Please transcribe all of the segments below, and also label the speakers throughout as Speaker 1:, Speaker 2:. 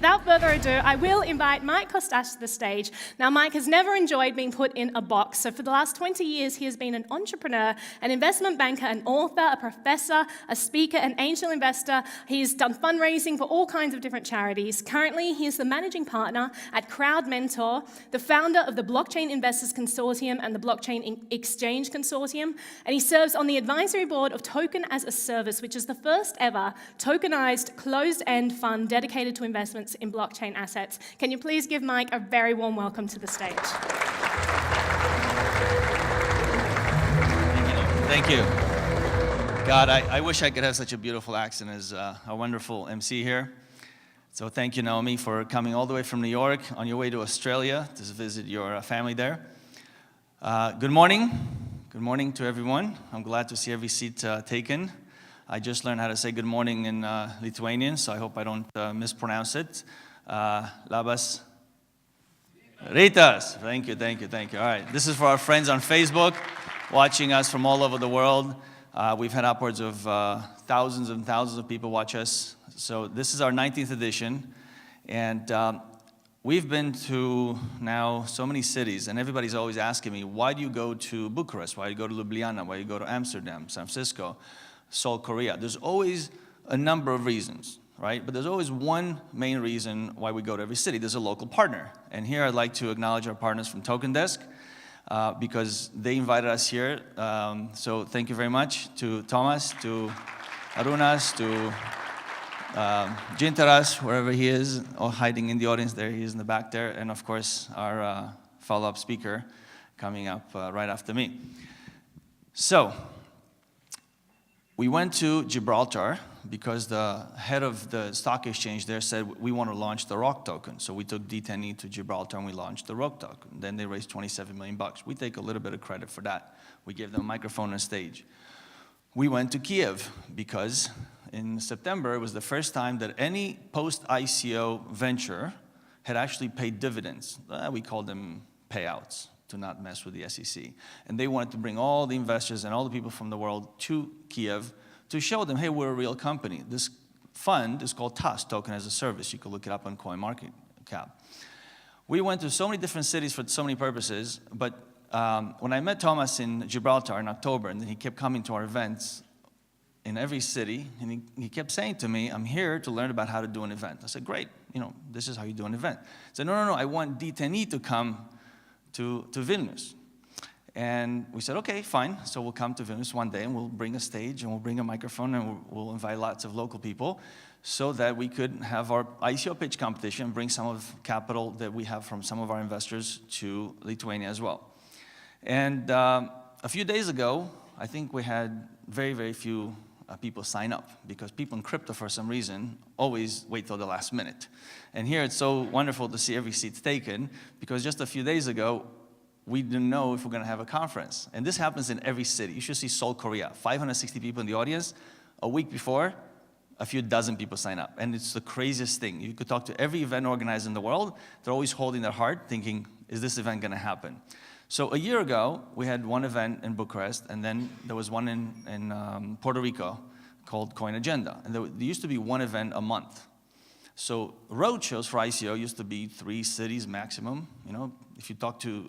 Speaker 1: without further ado, I will invite Mike Costache to the stage. Now, Mike has never enjoyed being put in a box, so for the last 20 years, he has been an entrepreneur, an investment banker, an author, a professor, a speaker, an angel investor. He's done fundraising for all kinds of different charities. Currently, he is the managing partner at KrowdMentor, the founder of the Blockchain Investors Consortium and the Blockchain Exchange Consortium, and he serves on the advisory board of Token as a Service, which is the first ever tokenized closed-end fund dedicated to investments in blockchain assets. Can you please give Mike a very warm welcome to the stage?
Speaker 2: Thank you. God, I wish I could have such a beautiful accent as a wonderful MC here. So thank you, Naomi, for coming all the way from New York on your way to Australia to visit your family there. Good morning. Good morning to everyone. I'm glad to see every seat taken. I just learned how to say good morning in Lithuanian, so I hope I don't mispronounce it. Labas rytas. Thank you, thank you, thank you. All right, this is for our friends on Facebook, watching us from all over the world. We've had upwards of thousands and thousands of people watch us. So this is our 19th edition, and we've been to now so many cities, and everybody's always asking me, why do you go to Bucharest? Why do you go to Ljubljana? Why do you go to Amsterdam, San Francisco, Seoul, Korea? There's always a number of reasons, right? But there's always one main reason why we go to every city. There's a local partner. And here I'd like to acknowledge our partners from Token Desk because they invited us here. So thank you very much to Thomas, to Arunas, to Gintaras, wherever he is, or hiding in the audience there. He is in the back there. And of course, our follow-up speaker coming up right after me. So we went to Gibraltar because the head of the stock exchange there said, we want to launch the ROC token. So we took d10e to Gibraltar and we launched the ROC token. Then they raised 27 million bucks. We take a little bit of credit for that. We gave them a microphone and a stage. We went to Kyiv because in September, it was the first time that any post-ICO venture had actually paid dividends. We called them payouts to not mess with the SEC. And they wanted to bring all the investors and all the people from the world to Kyiv to show them, hey, we're a real company. This fund is called TAS, Token as a Service. You can look it up on CoinMarketCap. We went to so many different cities for so many purposes, but when I met Thomas in Gibraltar in October, and then he kept coming to our events in every city, and he kept saying to me, I'm here to learn about how to do an event. I said, great, this is how you do an event. He said, no, I want d10e to come to Vilnius. And we said, okay, fine. So we'll come to Vilnius one day and we'll bring a stage and we'll bring a microphone and we'll invite lots of local people so that we could have our ICO pitch competition, bring some of capital that we have from some of our investors to Lithuania as well. And a few days ago, I think we had very, very few people sign up because people in crypto, for some reason, always wait till the last minute. And here it's so wonderful to see every seat taken because just a few days ago, we didn't know if we're going to have a conference. And this happens in every city. You should see Seoul, Korea. 560 people in the audience. A week before, a few dozen people sign up. And it's the craziest thing. You could talk to every event organizer in the world. They're always holding their heart, thinking, is this event going to happen? So a year ago, we had one event in Bucharest, and then there was one in Puerto Rico called Coin Agenda. And there used to be one event a month. So roadshows for ICO used to be 3 cities maximum. If you talk to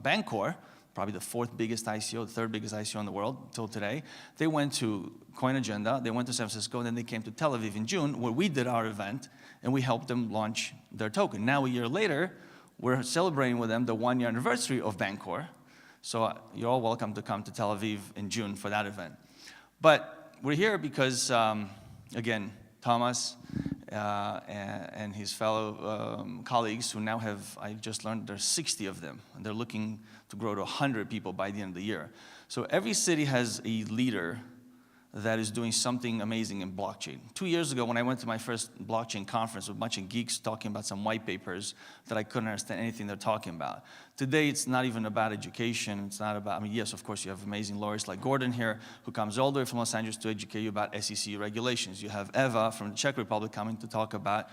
Speaker 2: Bancor, probably the 4th biggest ICO, the 3rd biggest ICO in the world until today, they went to Coin Agenda, they went to San Francisco, and then they came to Tel Aviv in June, where we did our event, and we helped them launch their token. Now, a year later, we're celebrating with them the 1-year anniversary of Bancor. So you're all welcome to come to Tel Aviv in June for that event. But we're here because, again, Thomas and his fellow colleagues who now have, I just learned there's 60 of them, and they're looking to grow to 100 people by the end of the year. So every city has a leader that is doing something amazing in blockchain. 2 years ago, when I went to my first blockchain conference with a bunch of geeks talking about some white papers that I couldn't understand anything they're talking about. Today, it's not even about education. It's not about, yes, of course, you have amazing lawyers like Gordon here, who comes all the way from Los Angeles to educate you about SEC regulations. You have Eva from the Czech Republic coming to talk about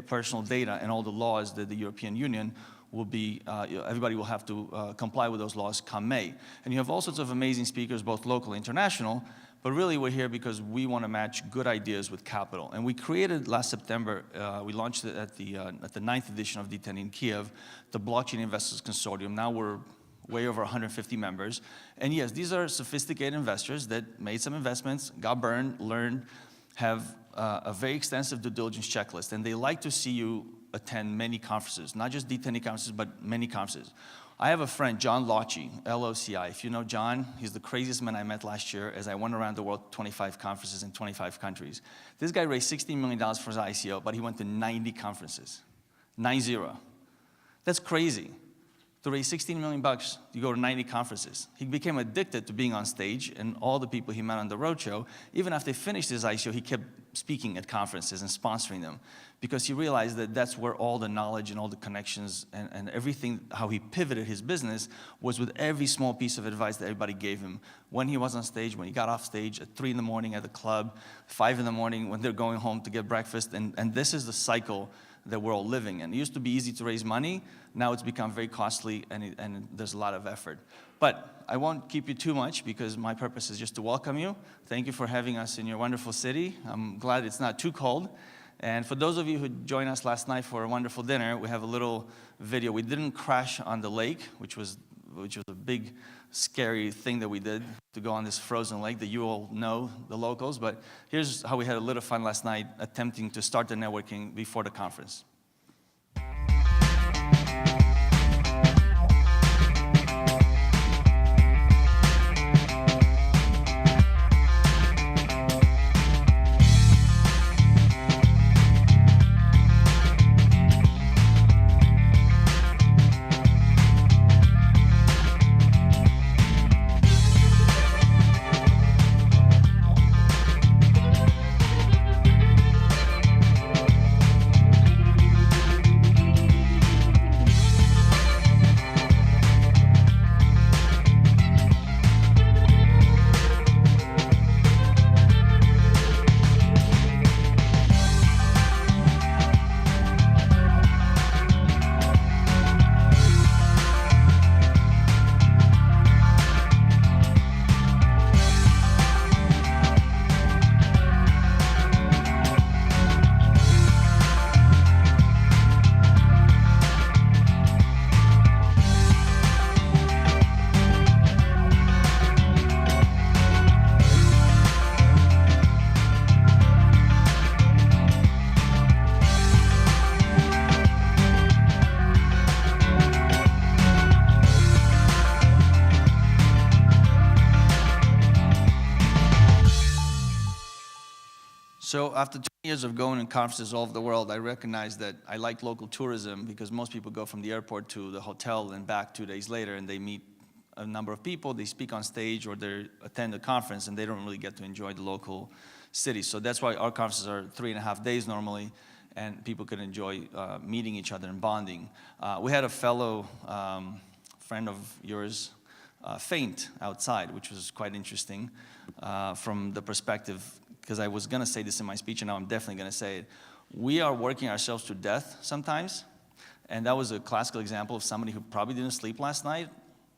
Speaker 2: personal data and all the laws that the European Union will be, everybody will have to comply with those laws come May. And you have all sorts of amazing speakers, both local and international, but really we're here because we want to match good ideas with capital. And we created last September, we launched it at the 9th edition of d10e in Kyiv, the Blockchain Investors Consortium. Now we're way over 150 members. And yes, these are sophisticated investors that made some investments, got burned, learned, have a very extensive due diligence checklist, and they like to see you attend many conferences, not just d10e conferences, but many conferences. I have a friend, John Locci, L-O-C-I. If you know John, he's the craziest man I met last year as I went around the world, 25 conferences in 25 countries. This guy raised $16 million for his ICO, but he went to 90 conferences, 90. That's crazy. To raise $16 million, you go to 90 conferences. He became addicted to being on stage, and all the people he met on the roadshow, even after he finished his ICO, he kept speaking at conferences and sponsoring them, because he realized that that's where all the knowledge and all the connections and everything, how he pivoted his business, was with every small piece of advice that everybody gave him. When he was on stage, when he got off stage, at 3 in the morning at the club, 5 in the morning when they're going home to get breakfast, and this is the cycle that we're all living in. It used to be easy to raise money. Now it's become very costly, and there's a lot of effort. But I won't keep you too much, because my purpose is just to welcome you. Thank you for having us in your wonderful city. I'm glad it's not too cold. And for those of you who joined us last night for a wonderful dinner, we have a little video. We didn't crash on the lake, which was a big, scary thing that we did, to go on this frozen lake that you all know, the locals. But here's how we had a little fun last night attempting to start the networking before the conference. So after 20 years of going to conferences all over the world, I recognized that I like local tourism, because most people go from the airport to the hotel and back 2 days later, and they meet a number of people, they speak on stage, or they attend a conference, and they don't really get to enjoy the local city. So that's why our conferences are 3.5 days normally, and people can enjoy meeting each other and bonding. We had a fellow friend of yours faint outside, which was quite interesting from the perspective, because I was going to say this in my speech, and now I'm definitely going to say it. We are working ourselves to death sometimes, and that was a classical example of somebody who probably didn't sleep last night,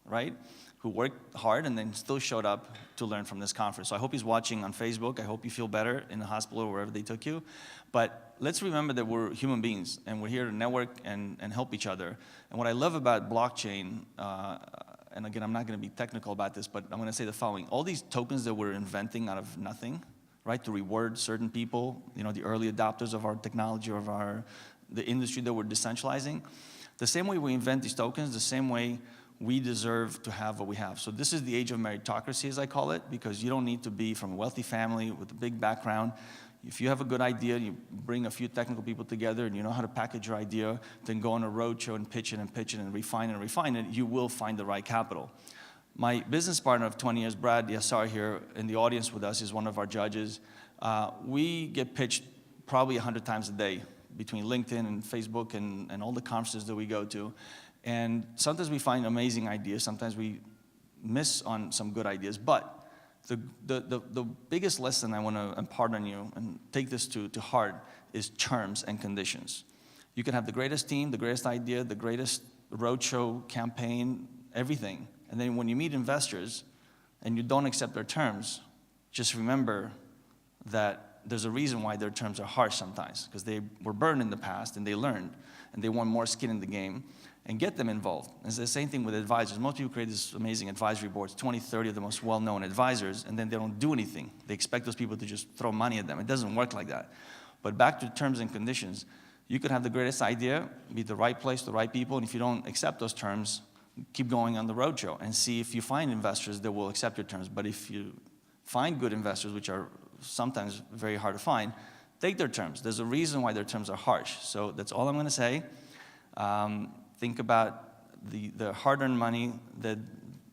Speaker 2: right? Who worked hard and then still showed up to learn from this conference. So I hope he's watching on Facebook. I hope you feel better in the hospital or wherever they took you. But let's remember that we're human beings, and we're here to network and help each other. And what I love about blockchain, and again, I'm not going to be technical about this, but I'm going to say the following. All these tokens that we're inventing out of nothing, right, to reward certain people, you know, the early adopters of our technology, of the industry that we're decentralizing, the same way we invent these tokens, the same way we deserve to have what we have. So this is the age of meritocracy, as I call it, because you don't need to be from a wealthy family with a big background. If you have a good idea, you bring a few technical people together and you know how to package your idea, then go on a roadshow and pitch it and refine it, you will find the right capital. My business partner of 20 years, Brad Yassar, here in the audience with us, is one of our judges. We get pitched probably 100 times a day between LinkedIn and Facebook and all the conferences that we go to. And sometimes we find amazing ideas, sometimes we miss on some good ideas, but the biggest lesson I want to impart on you, and take this to heart, is terms and conditions. You can have the greatest team, the greatest idea, the greatest roadshow, campaign, everything. And then when you meet investors and you don't accept their terms, just remember that there's a reason why their terms are harsh sometimes, because they were burned in the past and they learned, and they want more skin in the game, and get them involved. It's the same thing with advisors. Most people create these amazing advisory boards, 20, 30 of the most well-known advisors, and then they don't do anything. They expect those people to just throw money at them. It doesn't work like that. But back to terms and conditions, you could have the greatest idea, be the right place, the right people, and if you don't accept those terms, keep going on the roadshow and see if you find investors that will accept your terms. But if you find good investors, which are sometimes very hard to find, take their terms. There's a reason why their terms are harsh. So that's all I'm going to say. Think about the hard-earned money that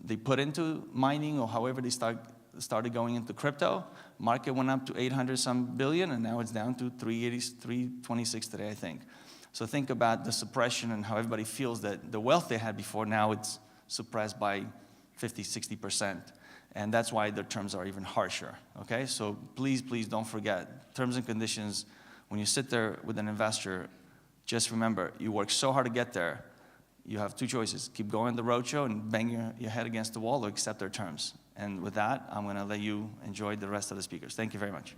Speaker 2: they put into mining or however they started going into crypto. Market went up to 800-some billion, and now it's down to 326 today, I think. So think about the suppression and how everybody feels that the wealth they had before, now it's suppressed by 50, 60%. And that's why their terms are even harsher, okay? So please, please don't forget, terms and conditions, when you sit there with an investor, just remember, you work so hard to get there, you have two choices. Keep going the roadshow and bang your head against the wall or accept their terms. And with that, I'm gonna let you enjoy the rest of the speakers. Thank you very much.